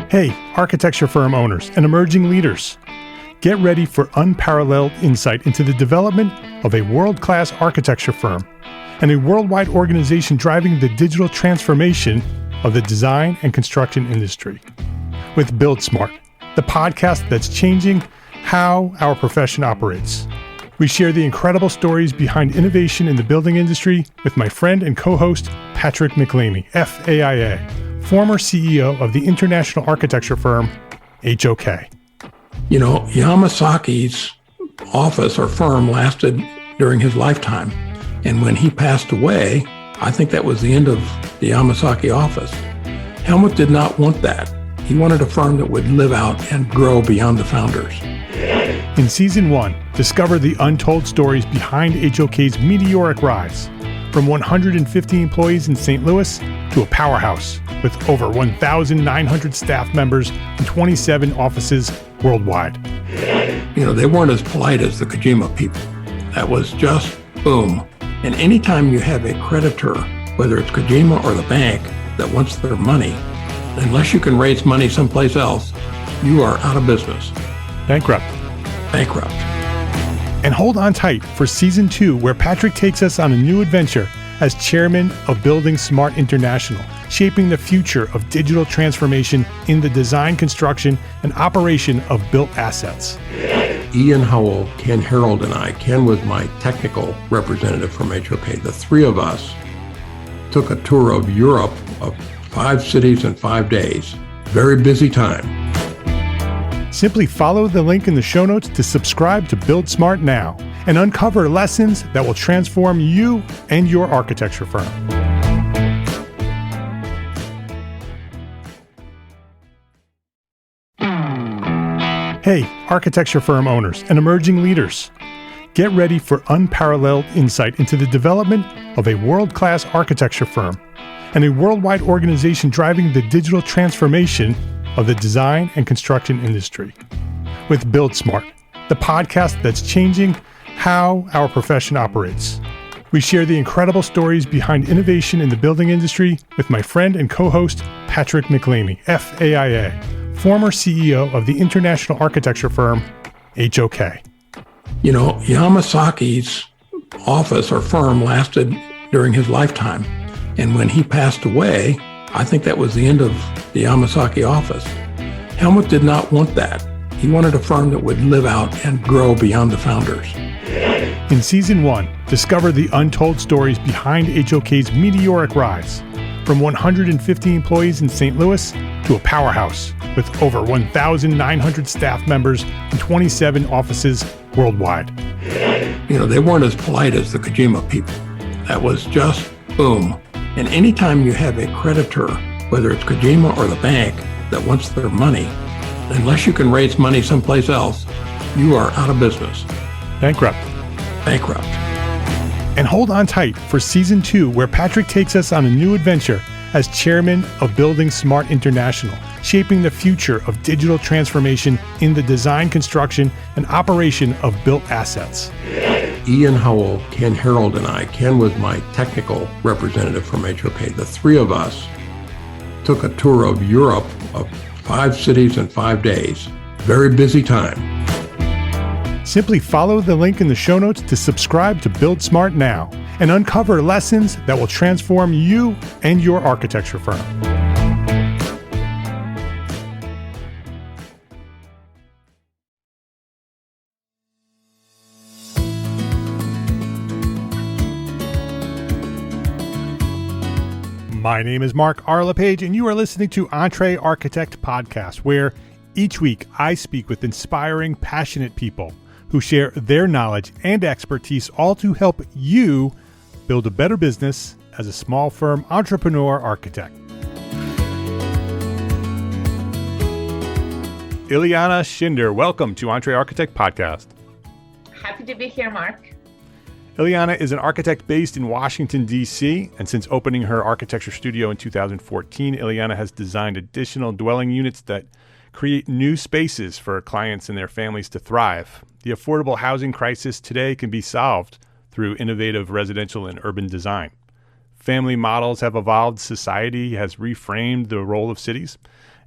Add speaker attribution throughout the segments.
Speaker 1: Hey, architecture firm owners and emerging leaders. Get ready for unparalleled insight into the development of a world-class architecture firm and a worldwide organization driving the digital transformation of the design and construction industry. With Build Smart, the podcast that's changing how our profession operates. We share the incredible stories behind innovation in the building industry with my friend and co-host, Patrick McLeamy, FAIA, former CEO of the international architecture firm, HOK.
Speaker 2: You know, Yamasaki's office or firm lasted during his lifetime. And when he passed away, I think that was the end of the Yamasaki office. Helmut did not want that. He wanted a firm that would live out and grow beyond the founders.
Speaker 1: In Season 1, discover the untold stories behind HOK's meteoric rise, from 150 employees in St. Louis to a powerhouse with over 1,900 staff members and 27 offices worldwide.
Speaker 2: You know, they weren't as polite as the Kojima people. That was just boom. And anytime you have a creditor, whether it's Kojima or the bank, that wants their money, unless you can raise money someplace else, you are out of business.
Speaker 1: Bankrupt. And hold on tight for Season 2, where Patrick takes us on a new adventure as chairman of Building Smart International, shaping the future of digital transformation in the design, construction, and operation of built assets.
Speaker 2: Ian Howell, Ken Harold, and I, Ken was my technical representative from HOK. The three of us took a tour of Europe of 5 cities in 5 days. Very busy time.
Speaker 1: Simply follow the link in the show notes to subscribe to Build Smart now and uncover lessons that will transform you and your architecture firm. Hey, architecture firm owners and emerging leaders. Get ready for unparalleled insight into the development of a world-class architecture firm and a worldwide organization driving the digital transformation of the design and construction industry. With Build Smart, the podcast that's changing how our profession operates. We share the incredible stories behind innovation in the building industry with my friend and co-host, Patrick McLeamy, FAIA, former CEO of the international architecture firm, HOK.
Speaker 2: You know, Yamasaki's office or firm lasted during his lifetime. And when he passed away, I think that was the end of the Yamasaki office. Helmut did not want that. He wanted a firm that would live out and grow beyond the founders.
Speaker 1: In Season 1, discover the untold stories behind HOK's meteoric rise, from 150 employees in St. Louis to a powerhouse with over 1,900 staff members and 27 offices worldwide.
Speaker 2: You know, they weren't as polite as the Kojima people. That was just boom. And anytime you have a creditor, whether it's Kojima or the bank, that wants their money, unless you can raise money someplace else, you are out of business.
Speaker 1: Bankrupt. And hold on tight for Season 2, where Patrick takes us on a new adventure as chairman of Building Smart International, shaping the future of digital transformation in the design, construction, and operation of built assets.
Speaker 2: Ian Howell, Ken Harold, and I, Ken was my technical representative from HOK. The three of us took a tour of Europe of 5 cities in 5 days. Very busy time.
Speaker 1: Simply follow the link in the show notes to subscribe to Build Smart now and uncover lessons that will transform you and your architecture firm. My name is Mark R. LePage, and you are listening to Entre Architect Podcast, where each week I speak with inspiring, passionate people who share their knowledge and expertise, all to help you build a better business as a small firm entrepreneur architect. Ileana Schinder, welcome to Entre Architect Podcast.
Speaker 3: Happy to be here, Mark.
Speaker 1: Ileana is an architect based in Washington, D.C., and since opening her architecture studio in 2014, Ileana has designed additional dwelling units that create new spaces for clients and their families to thrive. The affordable housing crisis today can be solved through innovative residential and urban design. Family models have evolved, society has reframed the role of cities,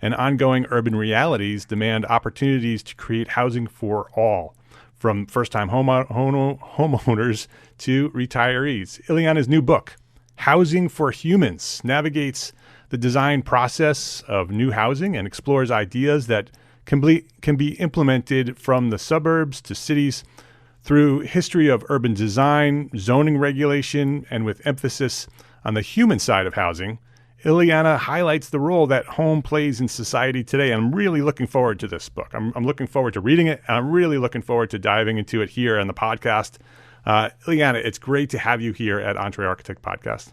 Speaker 1: and ongoing urban realities demand opportunities to create housing for all, from first-time homeowners to retirees. Ileana's new book, Housing for Humans, navigates the design process of new housing and explores ideas that can be implemented from the suburbs to cities through history of urban design, zoning regulation, and with emphasis on the human side of housing. Ileana highlights the role that home plays in society today. And I'm really looking forward to this book. I'm looking forward to reading it, and I'm really looking forward to diving into it here on the podcast. Ileana, it's great to have you here at Entre Architect Podcast.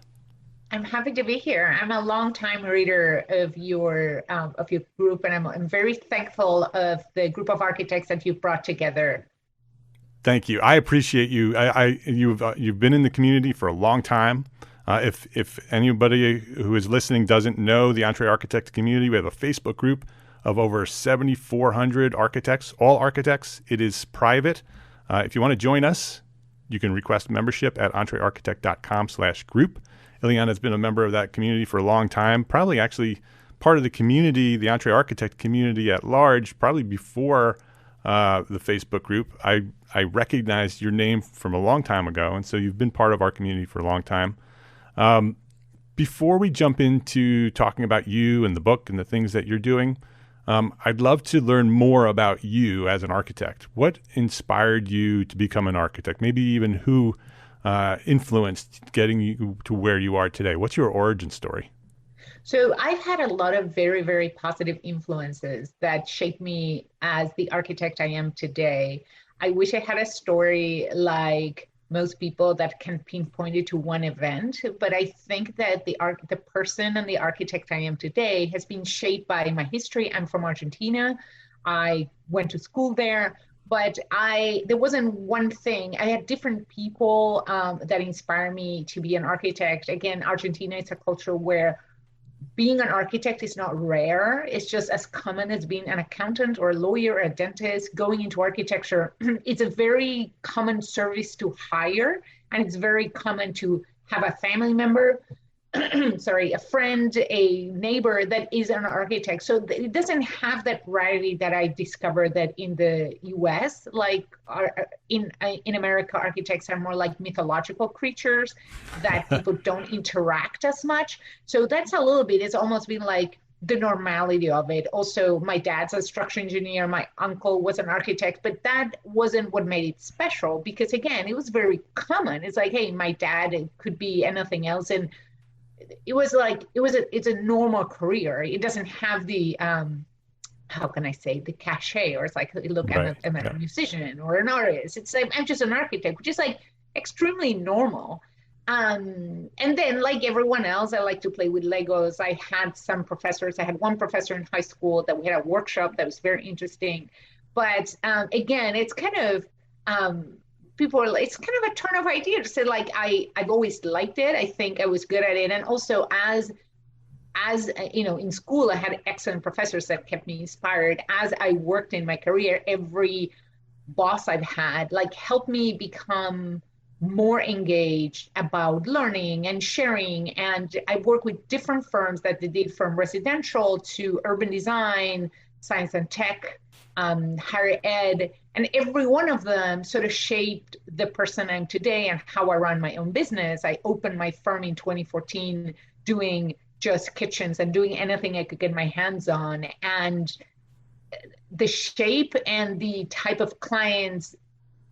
Speaker 3: I'm happy to be here. I'm a longtime reader of your group, and I'm very thankful of the group of architects that you've brought together.
Speaker 1: Thank you. I appreciate you. You've been in the community for a long time. If anybody who is listening doesn't know the Entre Architect community, we have a Facebook group of over 7,400 architects, all architects. It is private. If you want to join us, you can request membership at entrearchitect.com/group. Ileana has been a member of that community for a long time, probably actually part of the community, the Entre Architect community at large, probably before the Facebook group. I recognized your name from a long time ago, and so you've been part of our community for a long time. Before we jump into talking about you and the book and the things that you're doing, I'd love to learn more about you as an architect. What inspired you to become an architect? Maybe even who influenced getting you to where you are today? What's your origin story?
Speaker 3: So I've had a lot of very, very positive influences that shaped me as the architect I am today. I wish I had a story like most people that can pinpoint it to one event, but I think that the person and the architect I am today has been shaped by my history. I'm from Argentina. I went to school there. But there wasn't one thing. I had different people that inspire me to be an architect. Again, Argentina is a culture where being an architect is not rare. It's just as common as being an accountant or a lawyer or a dentist. Going into architecture, it's a very common service to hire, and it's very common to have a family member, a friend, a neighbor that is an architect. So it doesn't have that rarity that I discovered that in the US, like in America, architects are more like mythological creatures that people don't interact as much. So that's a little bit, it's almost been like the normality of it. Also, my dad's a structural engineer, my uncle was an architect, but that wasn't what made it special because again, it was very common. It's like, hey, my dad, it could be anything else. And it's a normal career. It doesn't have the how can I say, the cachet, or it's like, look, right. I'm a musician or an artist. It's like, I'm just an architect, which is like extremely normal. And then like everyone else, I like to play with Legos. I had one professor in high school that we had a workshop that was very interesting. But again, it's kind of, it's kind of a turn of idea to say like, I've always liked it. I think I was good at it. And also as in school, I had excellent professors that kept me inspired. As I worked in my career, every boss I've had like helped me become more engaged about learning and sharing. And I worked with different firms that they did from residential to urban design, science and tech, higher ed, and every one of them sort of shaped the person I'm today and how I run my own business. I opened my firm in 2014 doing just kitchens and doing anything I could get my hands on. And the shape and the type of clients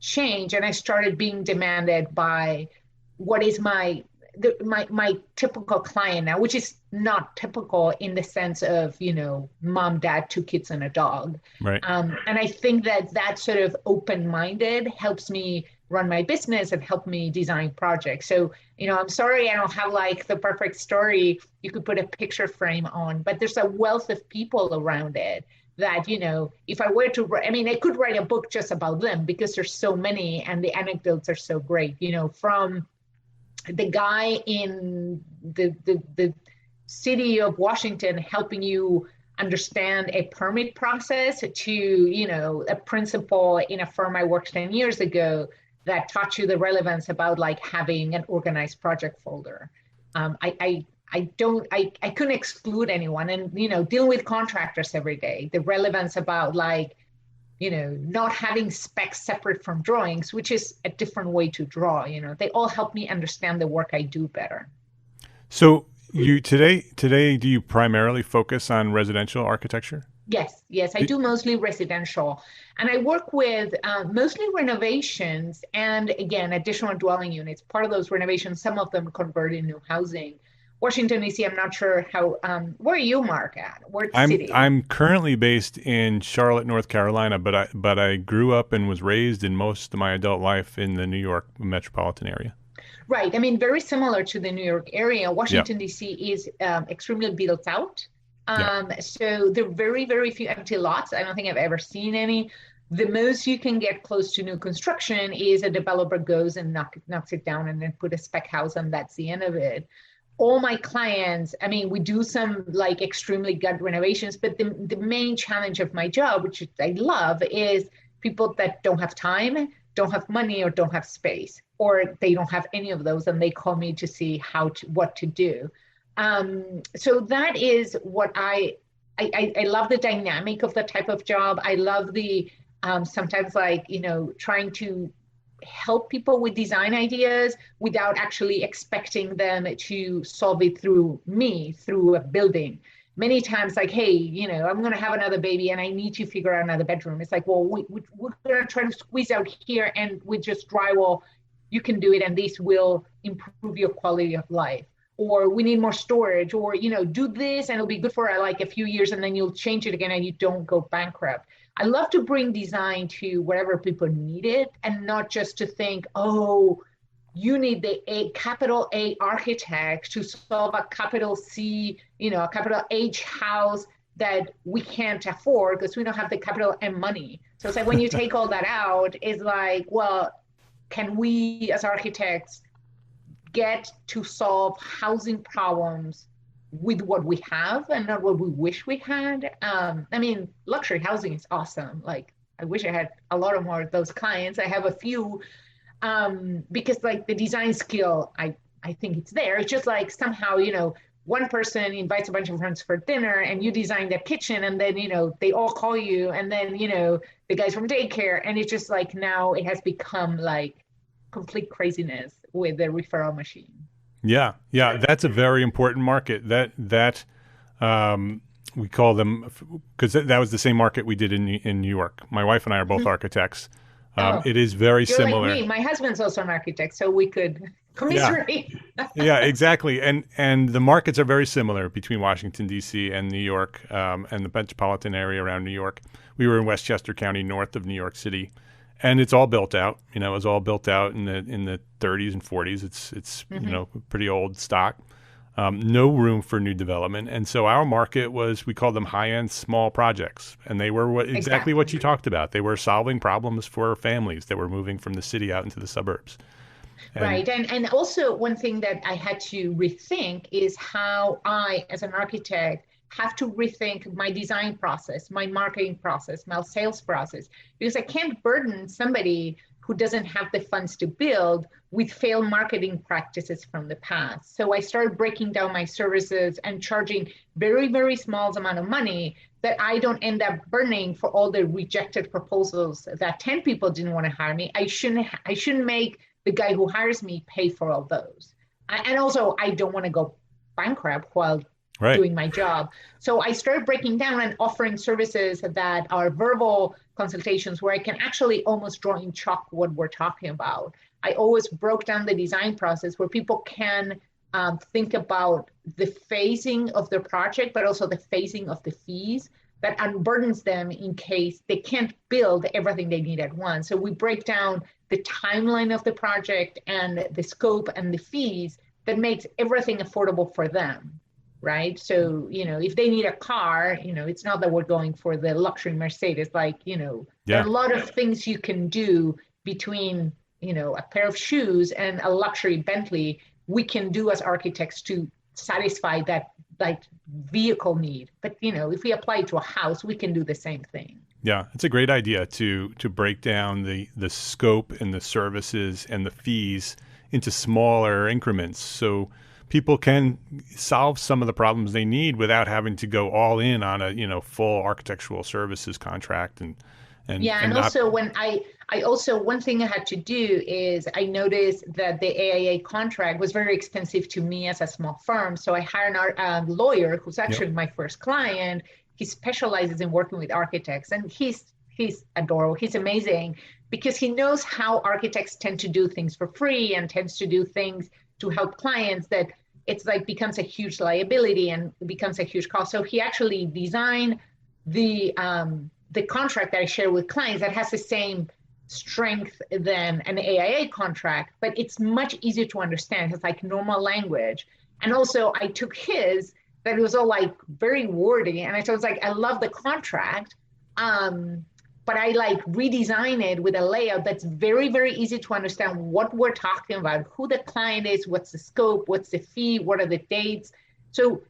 Speaker 3: change, and I started being demanded by what is my typical client now, which is not typical in the sense of, mom, dad, 2 kids and a dog.
Speaker 1: Right.
Speaker 3: And I think that sort of open-minded helps me run my business and help me design projects. So, I'm sorry I don't have like the perfect story you could put a picture frame on, but there's a wealth of people around it that, if I were to, I could write a book just about them because there's so many and the anecdotes are so great, from the guy in the city of Washington helping you understand a permit process to, a principal in a firm I worked 10 years ago that taught you the relevance about like having an organized project folder. I I couldn't exclude anyone. And, dealing with contractors every day, the relevance about like, not having specs separate from drawings, which is a different way to draw, they all help me understand the work I do better.
Speaker 1: So you today, do you primarily focus on residential architecture?
Speaker 3: Yes, I do mostly residential. And I work with mostly renovations and, again, additional dwelling units. Part of those renovations, some of them convert in new housing. Washington, D.C., I'm not sure how, where are you, Mark, at? What city?
Speaker 1: I'm currently based in Charlotte, North Carolina, but I grew up and was raised in most of my adult life in the New York metropolitan area.
Speaker 3: Right. I mean, very similar to the New York area. Washington, D.C. is extremely built out. So there are very, very few empty lots. I don't think I've ever seen any. The most you can get close to new construction is a developer goes and knocks it down and then put a spec house, and that's the end of it. All my clients, I mean, we do some like extremely gut renovations, but the main challenge of my job, which I love, is people that don't have time, don't have money, or don't have space, or they don't have any of those, and they call me to see what to do. So that is what I love, the dynamic of the type of job. I love the sometimes like, trying to help people with design ideas without actually expecting them to solve it through a building. Many times like, hey, I'm going to have another baby and I need to figure out another bedroom. It's like, well, we're going to try to squeeze out here and with just drywall, you can do it and this will improve your quality of life. Or we need more storage, or, do this and it'll be good for like a few years and then you'll change it again and you don't go bankrupt. I love to bring design to wherever people need it and not just to think, oh, you need a capital A architect to solve a capital C, a capital H house that we can't afford because we don't have the capital M money. So it's like when you take all that out, it's like, well, can we as architects get to solve housing problems with what we have and not what we wish we had? I mean, luxury housing is awesome. Like, I wish I had a lot more of those clients. I have a few because like the design skill, I think it's there. It's just like somehow, one person invites a bunch of friends for dinner and you design their kitchen and then, they all call you and then, the guys from daycare. And it's just like now it has become like complete craziness with the referral machine. Yeah,
Speaker 1: that's a very important market. That we call them, because that was the same market we did in New York. My wife and I are both architects. It is very similar.
Speaker 3: Like me. My husband's also an architect, so we could commiserate.
Speaker 1: Yeah, exactly. And the markets are very similar between Washington, D.C. and New York, and the metropolitan area around New York. We were in Westchester County, north of New York City. And it's all built out. It was all built out in the 30s and 40s. It's pretty old stock. No room for new development. And so our market we called them high-end small projects. And they were exactly what you talked about. They were solving problems for families that were moving from the city out into the suburbs.
Speaker 3: Right. And also one thing that I had to rethink is how I, as an architect, have to rethink my design process, my marketing process, my sales process, because I can't burden somebody who doesn't have the funds to build with failed marketing practices from the past. So I started breaking down my services and charging very, very small amount of money that I don't end up burning for all the rejected proposals that 10 people didn't want to hire me. I shouldn't make the guy who hires me pay for all those. And also, I don't want to go bankrupt while doing my job. So I started breaking down and offering services that are verbal consultations where I can actually almost draw in chalk what we're talking about. I always broke down the design process where people can think about the phasing of their project, but also the phasing of the fees that unburdens them in case they can't build everything they need at once. So we break down the timeline of the project and the scope and the fees that makes everything affordable for them. Right. So, if they need a car, it's not that we're going for the luxury Mercedes, like, there are a lot of things you can do between, a pair of shoes and a luxury Bentley. We can do as architects to satisfy that vehicle need. But, if we apply it to a house, we can do the same thing.
Speaker 1: Yeah, it's a great idea to break down the scope and the services and the fees into smaller increments. So people can solve some of the problems they need without having to go all in on a, full architectural services contract
Speaker 3: and
Speaker 1: not.
Speaker 3: Also when I also, one thing I had to do is I noticed that the AIA contract was very expensive to me as a small firm. So I hired a lawyer who's actually my first client. He specializes in working with architects, and he's adorable. He's amazing because he knows how architects tend to do things for free and tends to do things to help clients that it's like becomes a huge liability and becomes a huge cost. So he actually designed the contract that I share with clients that has the same strength than an AIA contract, but it's much easier to understand. It's like normal language. And also I took his, that it was all like very wordy. And I was like, I love the contract, but I like redesign it with a layout that's very, very easy to understand what we're talking about, who the client is, what's the scope, what's the fee, what are the dates. So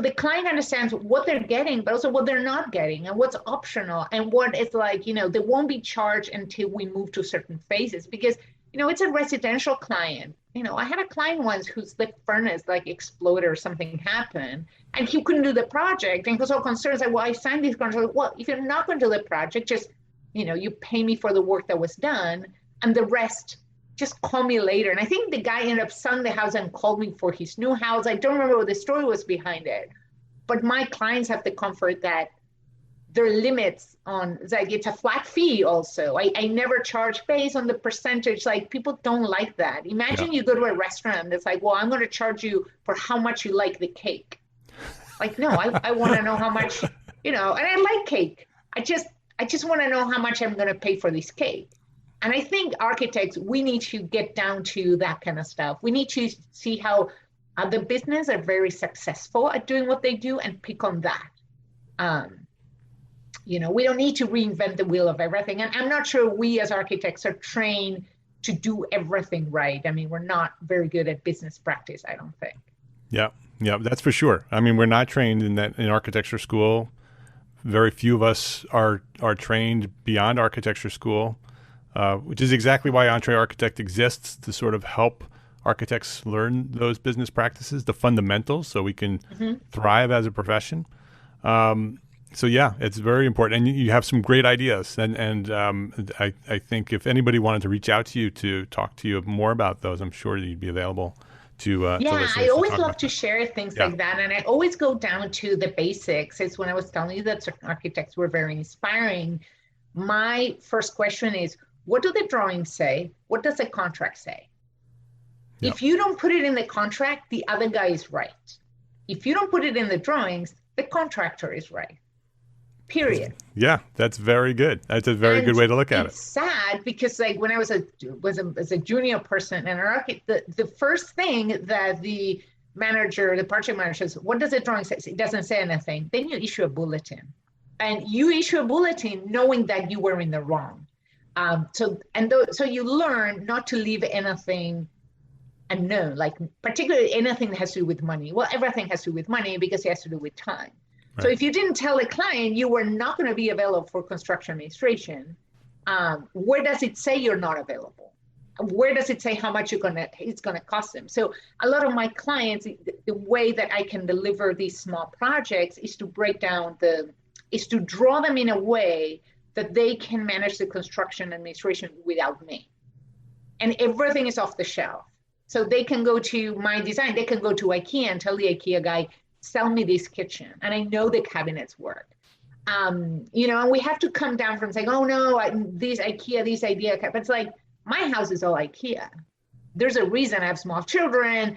Speaker 3: the client understands what they're getting, but also what they're not getting and what's optional and what is like, they won't be charged until we move to certain phases because, it's a residential client. I had a client once whose the furnace like exploded or something happened and he couldn't do the project and he was all concerned. Like, well, I signed this contract. Well, if you're not going to do the project, just, you pay me for the work that was done and the rest, just call me later. And I think the guy ended up selling the house and called me for his new house. I don't remember what the story was behind it, but my clients have the comfort that there are limits on, it's a flat fee also. I never charge based on the percentage. Like people don't like that. Imagine you go to a restaurant that's like, well, I'm going to charge you for how much you like the cake. Like, no, I want to know how much, and I like cake. I just want to know how much I'm going to pay for this cake. And I think architects, we need to get down to that kind of stuff. We need to see how other businesses are very successful at doing what they do and pick on that. We don't need to reinvent the wheel of everything. And I'm not sure we as architects are trained to do everything right. I mean, we're not very good at business practice, I don't think.
Speaker 1: Yeah, that's for sure. I mean, we're not trained in architecture school. Very few of us are trained beyond architecture school. Which is exactly why Entre Architect exists, to sort of help architects learn those business practices, the fundamentals, so we can thrive as a profession. So yeah, it's very important. And you have some great ideas. And I think if anybody wanted to reach out to you to talk to you more about those, I'm sure you'd be available to
Speaker 3: I always love to share things like that. And I always go down to the basics. It's when I was telling you that certain architects were very inspiring. My first question is, what do the drawings say? What does the contract say? If you don't put it in the contract, the other guy is right. If you don't put it in the drawings, the contractor is right. Period.
Speaker 1: Yeah, that's very good. That's a very good way to look at it.
Speaker 3: It's sad because like when I was a junior person and an architect, the first thing that the project manager says, what does the drawing say? It doesn't say anything. Then you issue a bulletin. And you issue a bulletin knowing that you were in the wrong. So you learn not to leave anything unknown, like particularly anything that has to do with money. Well, everything has to do with money because it has to do with time. Right. So if you didn't tell a client you were not going to be available for construction administration, where does it say you're not available? Where does it say how much it's going to cost them? So a lot of my clients, the way that I can deliver these small projects is to break down is to draw them in a way that they can manage the construction administration without me. And everything is off the shelf. So they can go to my design, they can go to IKEA and tell the IKEA guy, sell me this kitchen. And I know the cabinets work. And we have to come down from saying, oh no, this idea. But it's like, my house is all IKEA. There's a reason I have small children,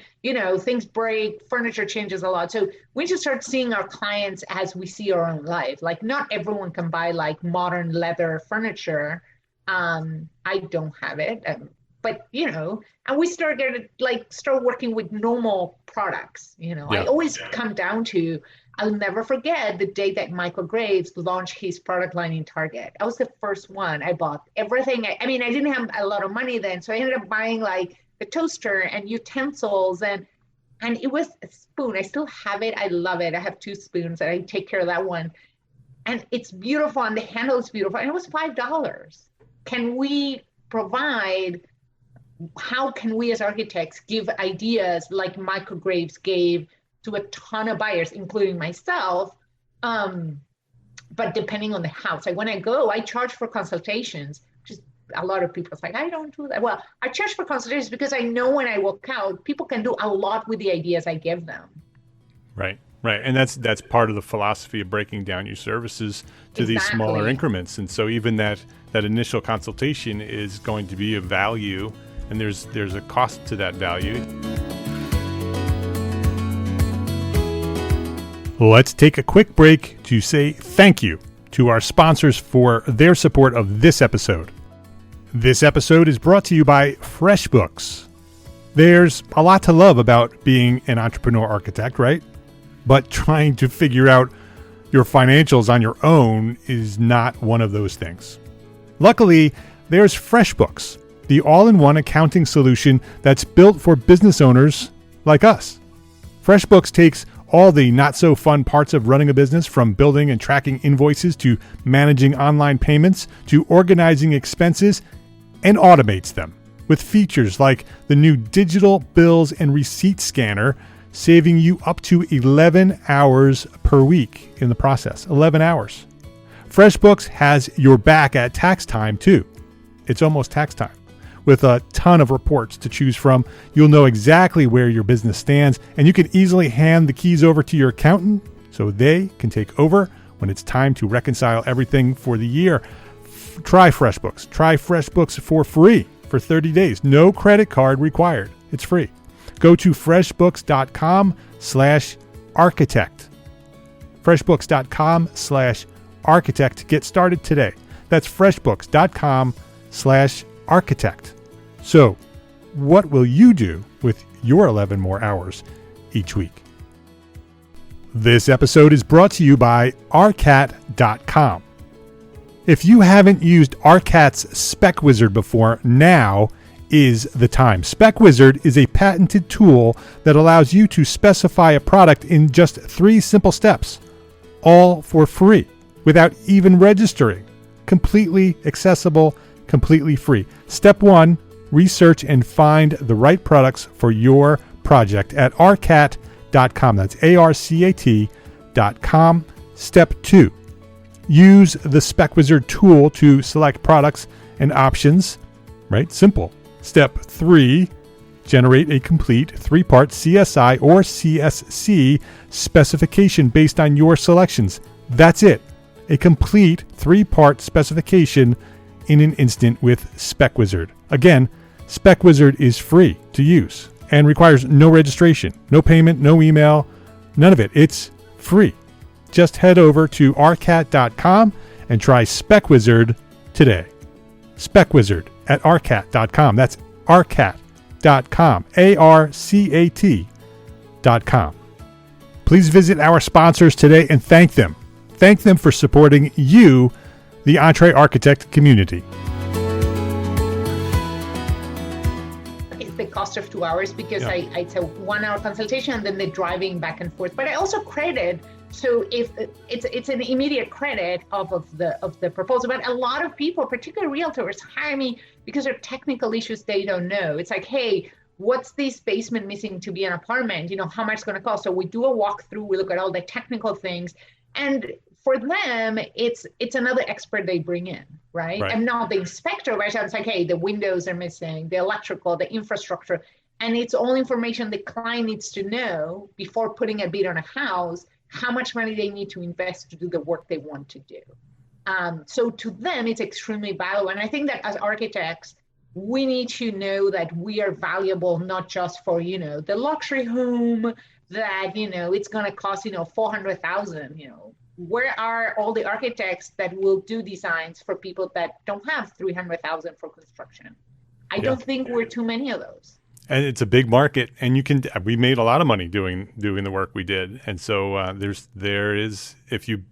Speaker 3: things break, furniture changes a lot. So we just start seeing our clients as we see our own life. Like not everyone can buy like modern leather furniture. I don't have it, but and we start working with normal products. I always come down to, I'll never forget the day that Michael Graves launched his product line in Target. I was the first one. I bought everything. I didn't have a lot of money then. So I ended up buying like the toaster and utensils and it was a spoon. I still have it. I love it. I have 2 spoons and I take care of that one. And it's beautiful and the handle is beautiful. And it was $5. Can we provide how can we as architects give ideas like Michael Graves gave to a ton of buyers, including myself, but depending on the house. Like when I go, I charge for consultations, which is a lot of people. It's like, I don't do that. Well, I charge for consultations because I know when I walk out, people can do a lot with the ideas I give them.
Speaker 1: Right. Right. And that's part of the philosophy of breaking down your services to these smaller increments. And so even that initial consultation is going to be of value, and there's a cost to that value. Let's take a quick break to say thank you to our sponsors for their support of this episode. This episode is brought to you by FreshBooks. There's a lot to love about being an entrepreneur architect, right? But trying to figure out your financials on your own is not one of those things. Luckily, there's FreshBooks, the all-in-one accounting solution that's built for business owners like us. FreshBooks takes all the not-so-fun parts of running a business, from building and tracking invoices to managing online payments to organizing expenses, and automates them with features like the new digital bills and receipt scanner, saving you up to 11 hours per week in the process. 11 hours. FreshBooks has your back at tax time too. It's almost tax time. With a ton of reports to choose from, you'll know exactly where your business stands, and you can easily hand the keys over to your accountant so they can take over when it's time to reconcile everything for the year. Try FreshBooks. Try FreshBooks for free for 30 days. No credit card required. It's free. Go to freshbooks.com/architect. freshbooks.com/architect to get started today. That's freshbooks.com/architect. So, what will you do with your 11 more hours each week? This episode is brought to you by arcat.com. If you haven't used Arcat's Spec Wizard before, now is the time. Spec Wizard is a patented tool that allows you to specify a product in just 3 simple steps, all for free, without even registering. Completely accessible, completely free. Step 1, research and find the right products for your project at arcat.com. That's ARCAT.com. Step 2, use the Spec Wizard tool to select products and options. Right? Simple. Step 3, generate a complete 3-part CSI or CSC specification based on your selections. That's it. A complete 3-part specification in an instant with Spec Wizard. Again, Spec Wizard is free to use and requires no registration, no payment, no email, none of it. It's free. Just head over to arcat.com and try Spec Wizard today. Spec Wizard at arcat.com. That's arcat.com. ARCAT.com. Please visit our sponsors today and thank them. Thank them for supporting you, the EntreArchitect community.
Speaker 3: It's the cost of 2 hours because it's a 1-hour consultation and then the driving back and forth. But I also credit, so if it's an immediate credit of the proposal. But a lot of people, particularly realtors, hire me because there are technical issues they don't know. It's like, hey, what's this basement missing to be an apartment? How much it's going to cost? So we do a walkthrough. We look at all the technical things, and for them, it's another expert they bring in, right? And not the inspector, right? It's like, hey, the windows are missing, the electrical, the infrastructure, and it's all information the client needs to know before putting a bid on a house, how much money they need to invest to do the work they want to do. So to them, it's extremely valuable. And I think that as architects, we need to know that we are valuable, not just for, the luxury home that, it's going to cost, $400,000, Where are all the architects that will do designs for people that don't have $300,000 for construction? I don't think we're too many of those.
Speaker 1: And it's a big market, and we made a lot of money doing the work we did. And so there is, if you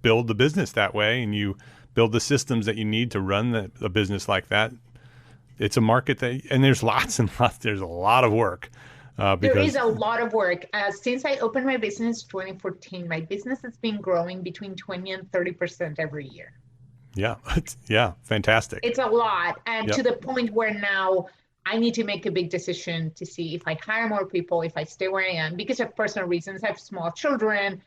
Speaker 1: build the business that way and you build the systems that you need to run a business like that, it's a market and there's lots and lots. There's a lot of work.
Speaker 3: There is a lot of work. Since I opened my business in 2014, my business has been growing between 20 and 30% every year.
Speaker 1: Yeah, fantastic.
Speaker 3: It's a lot. And to the point where now I need to make a big decision to see if I hire more people, if I stay where I am, because of personal reasons. I have small children,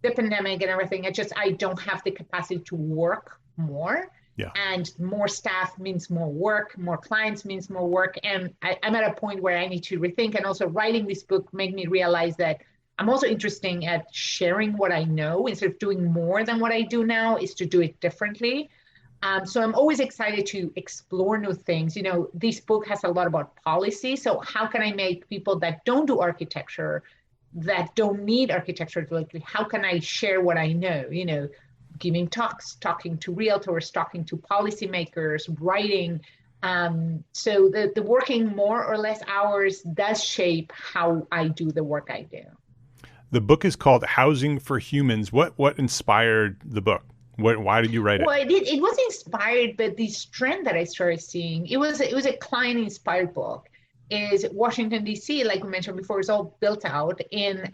Speaker 3: the pandemic and everything. I don't have the capacity to work more.
Speaker 1: Yeah.
Speaker 3: And more staff means more work, more clients means more work. And I'm at a point where I need to rethink. And also writing this book made me realize that I'm also interested at sharing what I know. Instead of doing more than what I do now, is to do it differently. So I'm always excited to explore new things. You know, this book has a lot about policy. So how can I make people that don't do architecture, that don't need architecture directly, how can I share what I know? You know, giving talks, talking to realtors, talking to policymakers, writing. So the working more or less hours does shape how I do the work I do.
Speaker 1: The book is called Housing for Humans. What inspired the book? Why did you write it?
Speaker 3: Well, it was inspired by this trend that I started seeing. It was a client-inspired book. Is Washington, D.C., like we mentioned before, is all built out in,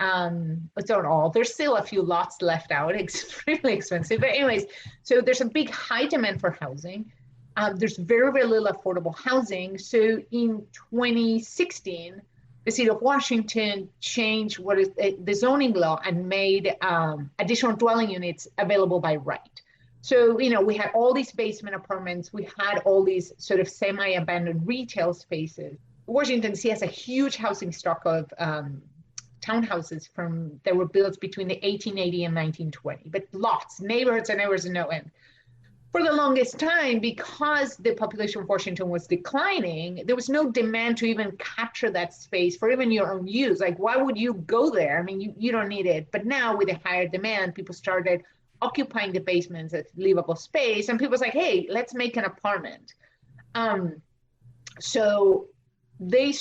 Speaker 3: it's not all, there's still a few lots left out, extremely expensive. But anyways, so there's a big high demand for housing. There's very, very little affordable housing. So in 2016, the city of Washington changed what is the zoning law and made additional dwelling units available by right. So, you know, we had all these basement apartments. We had all these sort of semi-abandoned retail spaces. Washington D.C. has a huge housing stock of townhouses that were built between the 1880 and 1920, but lots, neighborhoods and neighborhoods no end. For the longest time, because the population of Washington was declining, there was no demand to even capture that space for even your own use. Like, why would you go there? I mean, you don't need it. But now with the higher demand, people started occupying the basements as livable space. And people was like, hey, let's make an apartment. So they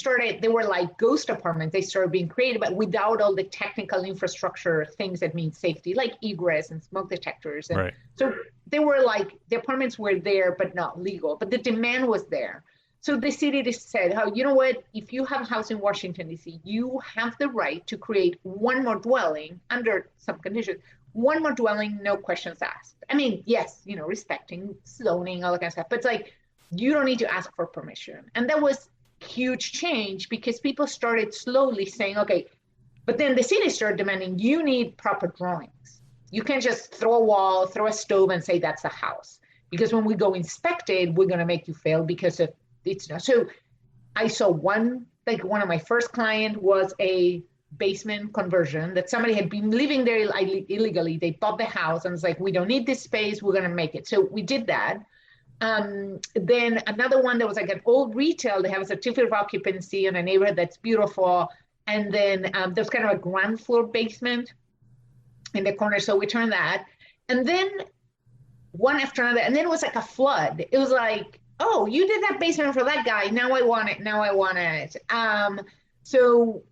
Speaker 3: were like ghost apartments. They started being created, but without all the technical infrastructure things that mean safety, like egress and smoke detectors. And
Speaker 1: right.
Speaker 3: So they were like, the apartments were there, but not legal, but the demand was there. So the city just said, oh, you know what? If you have a house in Washington, D.C., you have the right to create one more dwelling under some conditions, one more dwelling, no questions asked. I mean, yes, you know, respecting zoning, all that kind of stuff, but it's like, you don't need to ask for permission. And that was huge change because people started slowly saying, okay, but then the city started demanding you need proper drawings. You can't just throw a wall, throw a stove and say that's a house. Because when we go inspect it, we're going to make you fail because of it's not. So I saw one of my first client was a basement conversion that somebody had been living there illegally. They bought the house and was like, we don't need this space. We're going to make it. So we did that. Then another one that was like an old retail, they have a certificate of occupancy in a neighborhood that's beautiful. And then there's kind of a ground floor basement in the corner. So we turned that. And then one after another, and then it was like a flood. It was like, oh, you did that basement for that guy. Now I want it. So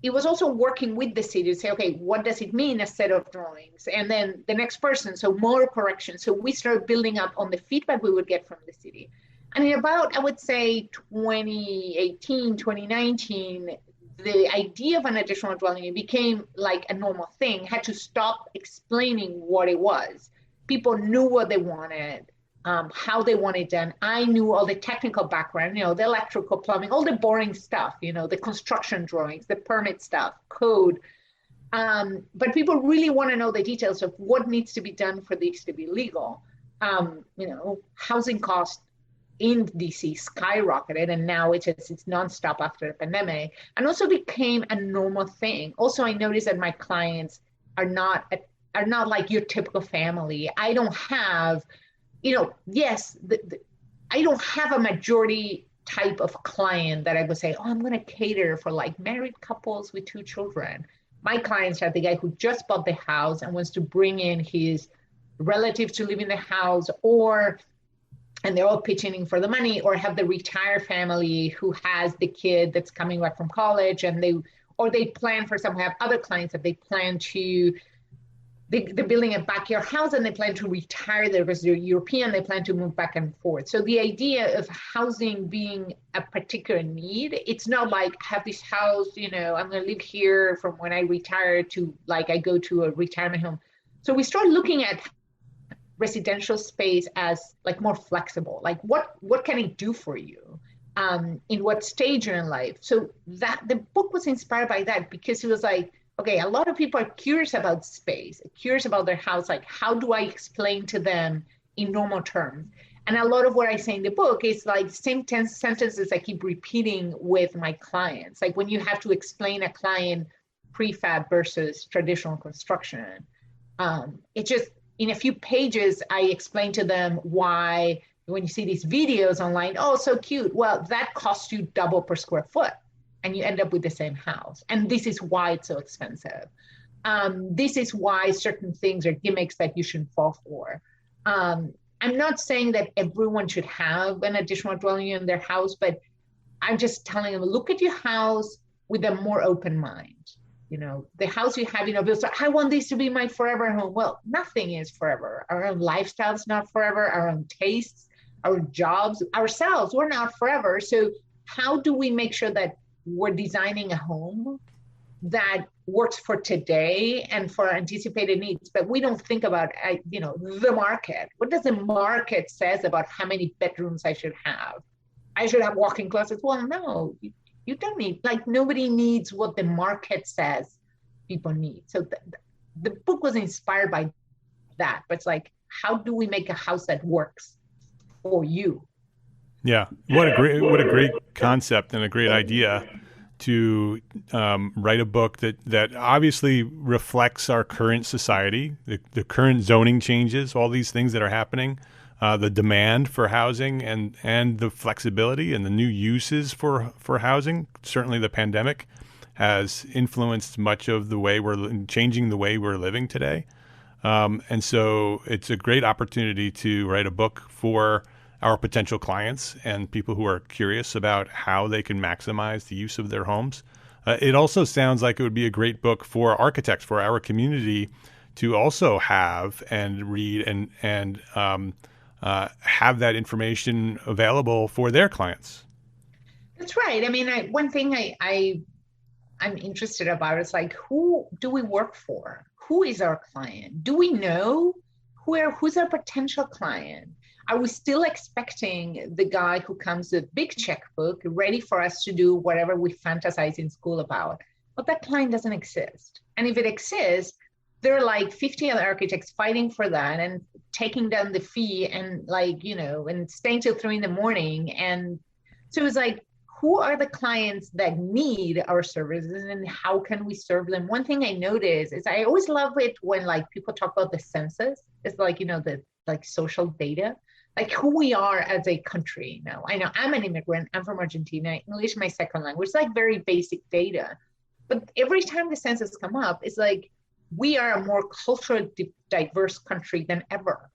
Speaker 3: it was also working with the city to say, okay, what does it mean, a set of drawings? And then the next person, so more corrections. So we started building up on the feedback we would get from the city. And in about, I would say 2018, 2019, the idea of an additional dwelling unit became like a normal thing, had to stop explaining what it was. People knew what they wanted. How they want it done. I knew all the technical background, you know, the electrical, plumbing, all the boring stuff, you know, the construction drawings, the permit stuff, code. But people really want to know the details of what needs to be done for these to be legal. You know, housing costs in DC skyrocketed, and now it's nonstop after the pandemic, and also became a normal thing. Also, I noticed that my clients are not like your typical family. I don't have, you know, yes, I don't have a majority type of client that I would say, oh, I'm going to cater for like married couples with 2 children. My clients are the guy who just bought the house and wants to bring in his relative to live in the house, and they're all pitching in for the money, or have the retired family who has the kid that's coming back from college, and they plan for some, have other clients that they plan to, they're building a backyard house and they plan to retire there because they're European, they plan to move back and forth. So the idea of housing being a particular need, it's not like I have this house, you know, I'm going to live here from when I retire to like I go to a retirement home. So we start looking at residential space as like more flexible, like what can it do for you? in what stage you're in life. So that the book was inspired by that, because it was like, okay, a lot of people are curious about space, curious about their house. Like, how do I explain to them in normal terms? And a lot of what I say in the book is like same 10 sentences I keep repeating with my clients. Like when you have to explain a client prefab versus traditional construction, it just, in a few pages, I explain to them why when you see these videos online, oh, so cute. Well, that costs you double per square foot and you end up with the same house. And this is why it's so expensive. This is why certain things are gimmicks that you shouldn't fall for. I'm not saying that everyone should have an additional dwelling unit in their house, but I'm just telling them, look at your house with a more open mind. You know, the house you have, you know, so I want this to be my forever home. Well, nothing is forever. Our own lifestyle is not forever. Our own tastes, our jobs, ourselves, we're not forever. So how do we make sure that we're designing a home that works for today and for anticipated needs, but we don't think about, you know, the market. What does the market says about how many bedrooms I should have? I should have walk-in closets. Well, no, you don't need, like, nobody needs what the market says people need. So the book was inspired by that, but it's like, how do we make a house that works for you?
Speaker 1: Yeah, what a great concept and a great idea to write a book that obviously reflects our current society, the current zoning changes, all these things that are happening, the demand for housing and the flexibility and the new uses for housing. Certainly the pandemic has influenced much of the way we're changing the way we're living today. And so it's a great opportunity to write a book for our potential clients and people who are curious about how they can maximize the use of their homes. It also sounds like it would be a great book for architects, for our community to also have and read and have that information available for their clients. That's
Speaker 3: right. I mean, one thing I'm interested about is like, who do we work for? Who is our client? Do we know who's our potential client? Are we still expecting the guy who comes with a big checkbook, ready for us to do whatever we fantasize in school about? But that client doesn't exist. And if it exists, there are like 50 other architects fighting for that and taking down the fee and, like, you know, and staying till 3 a.m. And so it's like, who are the clients that need our services and how can we serve them? One thing I notice is I always love it when, like, people talk about the census. It's like, you know, the like social data. Like who we are as a country now. I know I'm an immigrant. I'm from Argentina. English is my second language. It's like very basic data. But every time the census come up, it's like we are a more culturally diverse country than ever.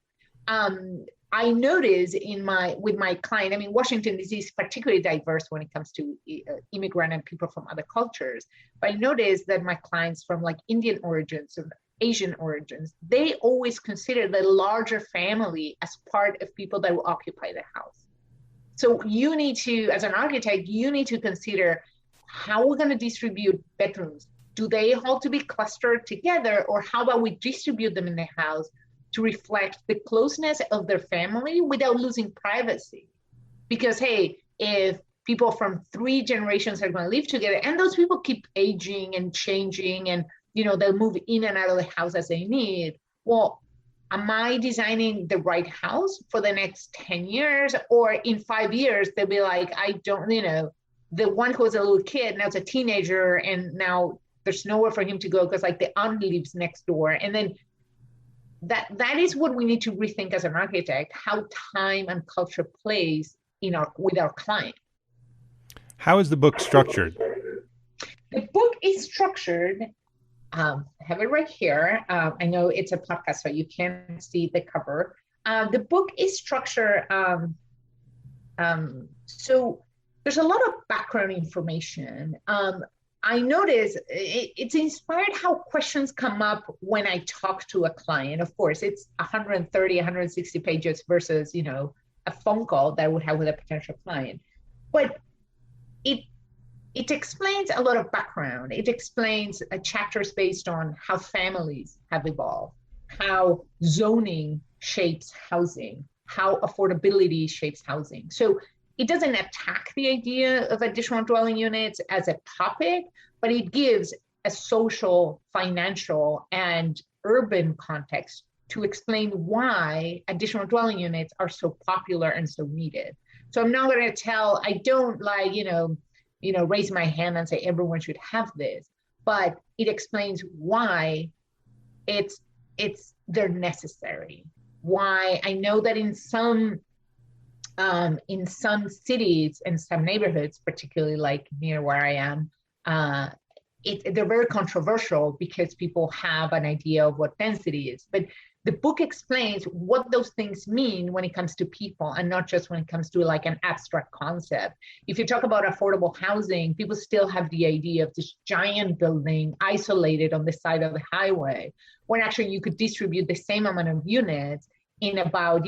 Speaker 3: I notice with my client, I mean, Washington DC is particularly diverse when it comes to immigrant and people from other cultures. But I notice that my clients from like Indian origins and Asian origins, they always consider the larger family as part of people that will occupy the house. So you need to, as an architect, you need to consider how we're going to distribute bedrooms. Do they all to be clustered together, or how about we distribute them in the house to reflect the closeness of their family without losing privacy? Because, hey, if people from 3 generations are going to live together and those people keep aging and changing and, you know, they'll move in and out of the house as they need. Well, am I designing the right house for the next 10 years? Or in 5 years, they'll be like, I don't, you know, the one who was a little kid, now it's a teenager, and now there's nowhere for him to go because like the aunt lives next door. And then that is what we need to rethink as an architect, how time and culture plays with our client.
Speaker 1: How is the book structured?
Speaker 3: The book is structured. I have it right here. I know it's a podcast, so you can't see the cover. The book is structured. So there's a lot of background information. I notice it's inspired how questions come up when I talk to a client. Of course, it's 130, 160 pages versus, you know, a phone call that I would have with a potential client. But it explains a lot of background. It explains chapters based on how families have evolved, how zoning shapes housing, how affordability shapes housing. So it doesn't attack the idea of additional dwelling units as a topic, but it gives a social, financial, and urban context to explain why additional dwelling units are so popular and so needed. So I'm not going to I don't like, raise my hand and say everyone should have this, but it explains why they're necessary. Why I know that in some cities and some neighborhoods, particularly like near where I am, they're very controversial because people have an idea of what density is. But the book explains what those things mean when it comes to people, and not just when it comes to like an abstract concept. If you talk about affordable housing, people still have the idea of this giant building isolated on the side of the highway, when actually you could distribute the same amount of units in about,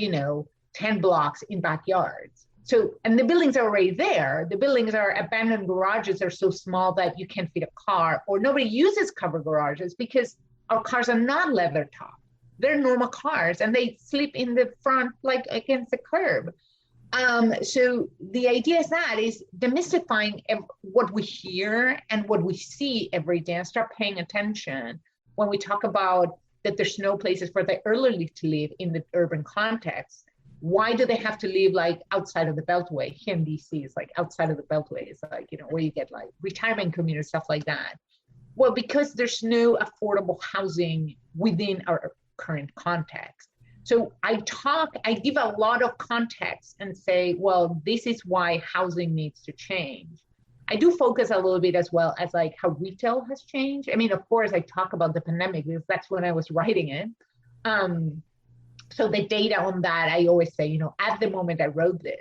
Speaker 3: 10 blocks in backyards. So, and the buildings are already there. The buildings are abandoned garages are so small that you can't fit a car, or nobody uses covered garages because our cars are not leather top. They're normal cars and they sleep in the front, like against the curb. So the idea is demystifying what we hear and what we see every day, and start paying attention when we talk about that there's no places for the elderly to live in the urban context. Why do they have to live like outside of the Beltway? Here in DC, it's like outside of the Beltway. It's like, where you get like retirement communities, stuff like that. Well, because there's no affordable housing within our current context. So I give a lot of context and say, well, this is why housing needs to change. I do focus a little bit as well as like how retail has changed. I mean, of course, I talk about the pandemic because that's when I was writing it. So the data on that, I always say, at the moment I wrote this,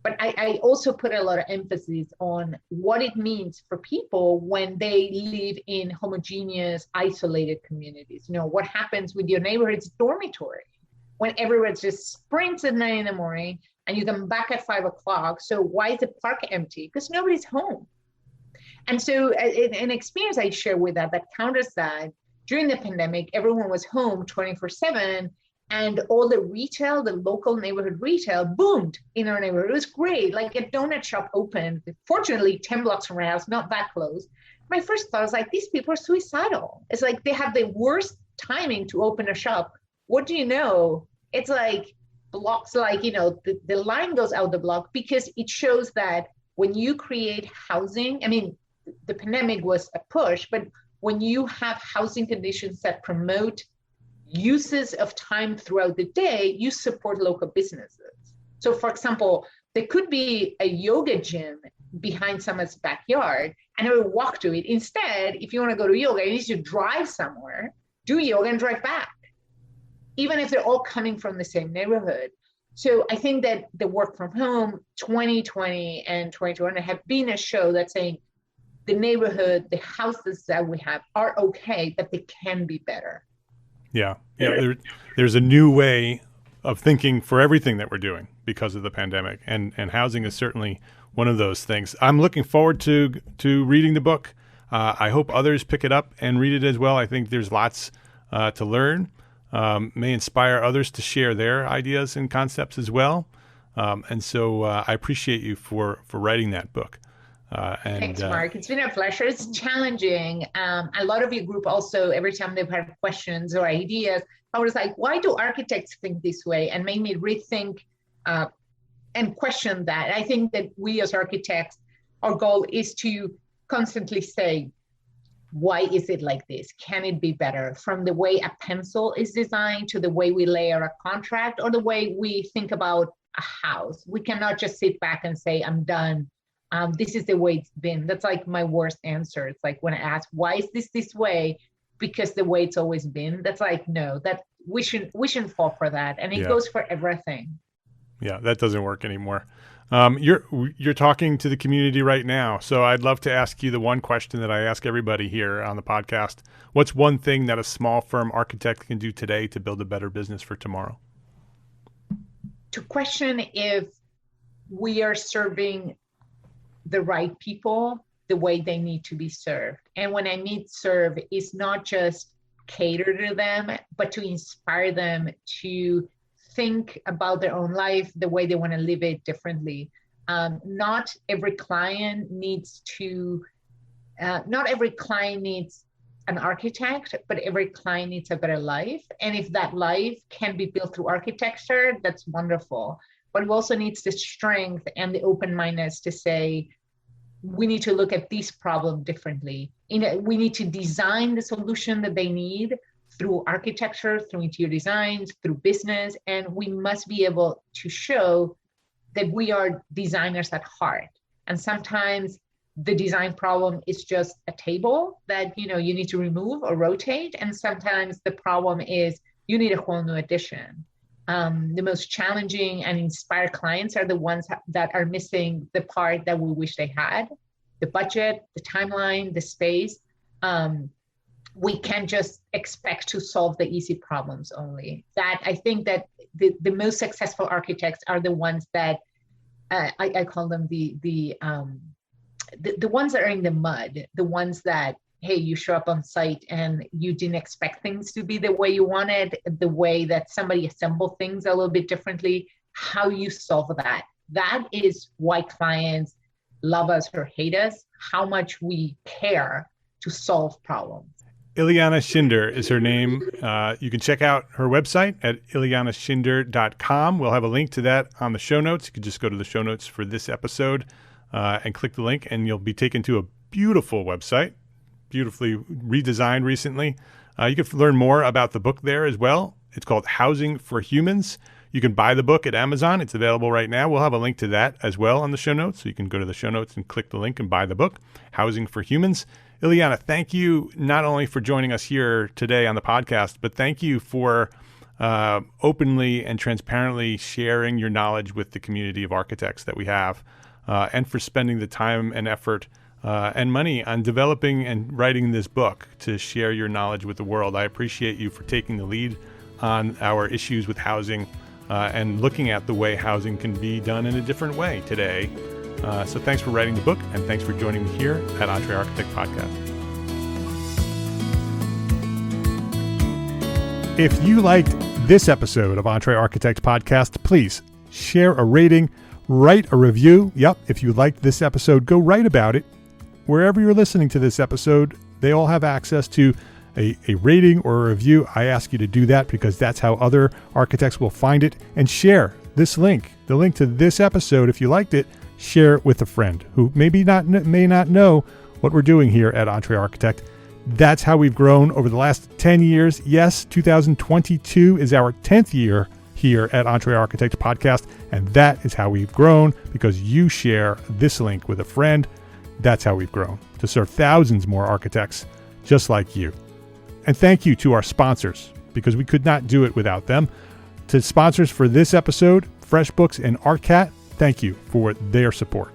Speaker 3: but I also put a lot of emphasis on what it means for people when they live in homogeneous, isolated communities. What happens with your neighborhood's dormitory when everyone just sprints at 9 a.m. and you come back at 5 o'clock. So why is the park empty? Because nobody's home. And so an experience I share with that counters that, during the pandemic, everyone was home 24/7. And all the retail, the local neighborhood retail boomed in our neighborhood. It was great. Like a donut shop opened, fortunately 10 blocks from our house, not that close. My first thought was like, these people are suicidal. It's like they have the worst timing to open a shop. What do you know? It's like blocks, like, the line goes out the block, because it shows that when you create housing, I mean, the pandemic was a push, but when you have housing conditions that promote uses of time throughout the day, you support local businesses. So for example, there could be a yoga gym behind someone's backyard and I would walk to it. Instead, if you want to go to yoga, you need to drive somewhere, do yoga and drive back, even if they're all coming from the same neighborhood. So I think that the work from home 2020 and 2021 have been a show that's saying the neighborhood, the houses that we have are okay, but they can be better.
Speaker 1: Yeah. There's a new way of thinking for everything that we're doing because of the pandemic, and housing is certainly one of those things. I'm looking forward to reading the book. I hope others pick it up and read it as well. I think there's lots to learn. May inspire others to share their ideas and concepts as well. And so I appreciate you for writing that book.
Speaker 3: Thanks, Mark. It's been a pleasure. It's challenging. A lot of your group also, every time they've had questions or ideas, I was like, why do architects think this way? And made me rethink and question that. I think that we as architects, our goal is to constantly say, why is it like this? Can it be better? From the way a pencil is designed to the way we layer a contract or the way we think about a house. We cannot just sit back and say, I'm done. This is the way it's been. That's like my worst answer. It's like when I ask, why is this way? Because the way it's always been. That's like, no, that we shouldn't fall for that. And it goes for everything.
Speaker 1: Yeah, that doesn't work anymore. You're talking to the community right now. So I'd love to ask you the one question that I ask everybody here on the podcast. What's one thing that a small firm architect can do today to build a better business for tomorrow?
Speaker 3: To question if we are serving the right people the way they need to be served. And when I mean serve, it's not just cater to them, but to inspire them to think about their own life, the way they want to live it differently. Not every client needs an architect, but every client needs a better life. And if that life can be built through architecture, that's wonderful. But it also needs the strength and the open-mindedness to say, we need to look at this problem differently. We need to design the solution that they need through architecture, through interior designs, through business, and we must be able to show that we are designers at heart. And sometimes the design problem is just a table that you need to remove or rotate, and sometimes the problem is you need a whole new addition. The most challenging and inspired clients are the ones that are missing the part that we wish they had: the budget, the timeline, the space. We can't just expect to solve the easy problems only. That I think that the most successful architects are the ones that I call them the ones that are in the mud, the ones that, hey, you show up on site and you didn't expect things to be the way you wanted, the way that somebody assembled things a little bit differently, how you solve that. That is why clients love us or hate us, how much we care to solve problems.
Speaker 1: Ileana Schinder is her name. You can check out her website at ileanaschinder.com. We'll have a link to that on the show notes. You can just go to the show notes for this episode and click the link, and you'll be taken to a beautiful website, beautifully redesigned recently. You can learn more about the book there as well. It's called Housing for Humans. You can buy the book at Amazon. It's available right now. We'll have a link to that as well on the show notes. So you can go to the show notes and click the link and buy the book, Housing for Humans. Ileana, thank you not only for joining us here today on the podcast, but thank you for openly and transparently sharing your knowledge with the community of architects that we have, and for spending the time and effort and money on developing and writing this book to share your knowledge with the world. I appreciate you for taking the lead on our issues with housing and looking at the way housing can be done in a different way today. So thanks for writing the book, and thanks for joining me here at Entre Architect Podcast. If you liked this episode of Entre Architect Podcast, please share a rating, write a review. Yep, if you liked this episode, go write about it. Wherever you're listening to this episode, they all have access to a rating or a review. I ask you to do that because that's how other architects will find it. And share this link, the link to this episode, if you liked it. Share it with a friend who may not know what we're doing here at Entre Architect. That's how we've grown over the last 10 years. Yes, 2022 is our 10th year here at Entre Architect Podcast, and that is how we've grown because you share this link with a friend. That's how we've grown to serve thousands more architects just like you. And thank you to our sponsors because we could not do it without them. To sponsors for this episode, FreshBooks and ArtCat, thank you for their support.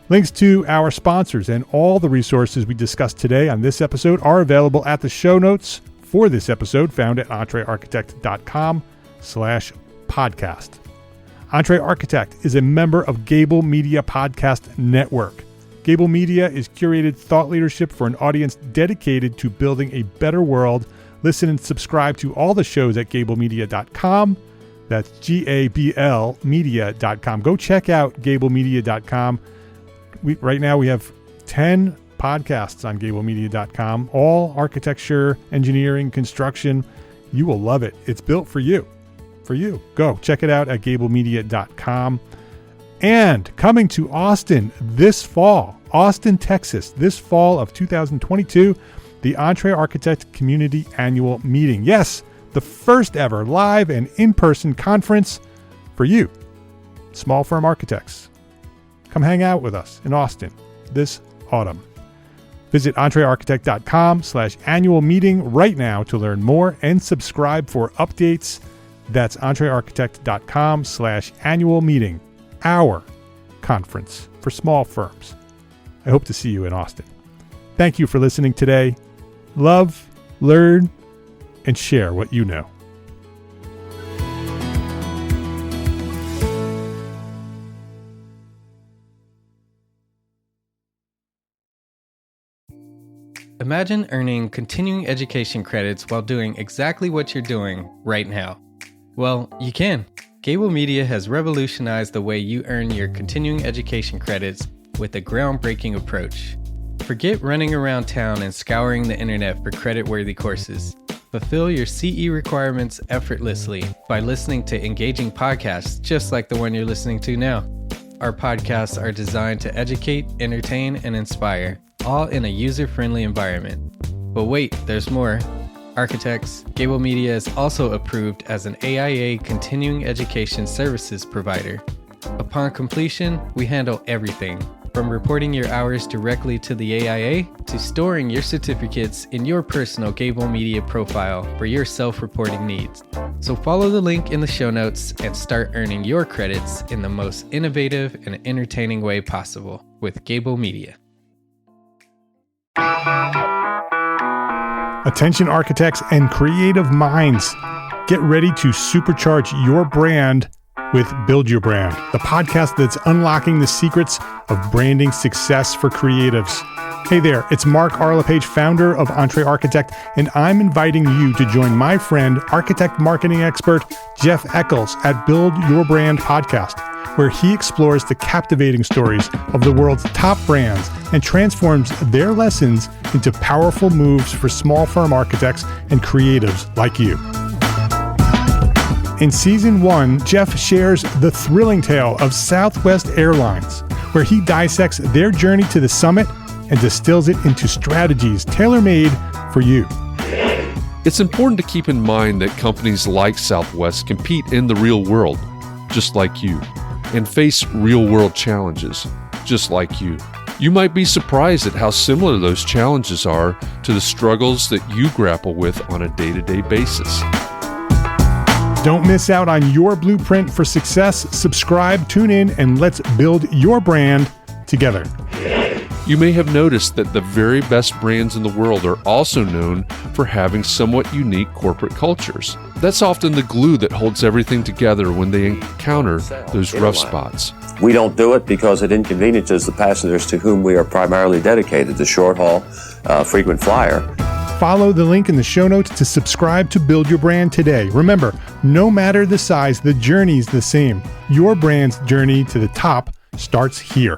Speaker 1: Links to our sponsors and all the resources we discussed today on this episode are available at the show notes for this episode found at entrearchitect.com/podcast. Entre Architect is a member of Gable Media Podcast Network. Gable Media is curated thought leadership for an audience dedicated to building a better world. Listen and subscribe to all the shows at gablemedia.com. That's GABL media.com. Go check out gablemedia.com. Right now we have 10 podcasts on gablemedia.com, all architecture, engineering, construction. You will love it. It's built for you. Go check it out at gablemedia.com. And coming to Austin this fall, Austin, Texas, this fall of 2022, the Entre Architect Community Annual Meeting. Yes, the first ever live and in-person conference for you, small firm architects. Come hang out with us in Austin this autumn. Visit entrearchitect.com/annual meeting right now to learn more and subscribe for updates. That's entrearchitect.com/annual meeting, our conference for small firms. I hope to see you in Austin. Thank you for listening today. Love, learn, and share what you know.
Speaker 4: Imagine earning continuing education credits while doing exactly what you're doing right now. Well, you can. Gable Media has revolutionized the way you earn your continuing education credits with a groundbreaking approach. Forget running around town and scouring the internet for credit-worthy courses. Fulfill your CE requirements effortlessly by listening to engaging podcasts just like the one you're listening to now. Our podcasts are designed to educate, entertain, and inspire, all in a user-friendly environment. But wait, there's more. Architects, Gable Media is also approved as an AIA continuing education services provider. Upon completion, we handle everything, from reporting your hours directly to the AIA to storing your certificates in your personal Gable Media profile for your self-reporting needs. So follow the link in the show notes and start earning your credits in the most innovative and entertaining way possible with Gable Media.
Speaker 1: Attention architects and creative minds, get ready to supercharge your brand with Build Your Brand, the podcast that's unlocking the secrets of branding success for creatives. Hey there, it's Mark Arlepage, founder of Entre Architect, and I'm inviting you to join my friend, architect marketing expert Jeff Eccles at Build Your Brand podcast, where he explores the captivating stories of the world's top brands and transforms their lessons into powerful moves for small firm architects and creatives like you. In Season 1, Jeff shares the thrilling tale of Southwest Airlines, where he dissects their journey to the summit and distills it into strategies tailor-made for you.
Speaker 5: It's important to keep in mind that companies like Southwest compete in the real world, just like you, and face real-world challenges, just like you. You might be surprised at how similar those challenges are to the struggles that you grapple with on a day-to-day basis.
Speaker 1: Don't miss out on your blueprint for success. Subscribe, tune in, and let's build your brand together.
Speaker 5: You may have noticed that the very best brands in the world are also known for having somewhat unique corporate cultures. That's often the glue that holds everything together when they encounter those rough spots.
Speaker 6: We don't do it because it inconveniences the passengers to whom we are primarily dedicated, the short haul, frequent flyer.
Speaker 1: Follow the link in the show notes to subscribe to Build Your Brand today. Remember, no matter the size, the journey's the same. Your brand's journey to the top starts here.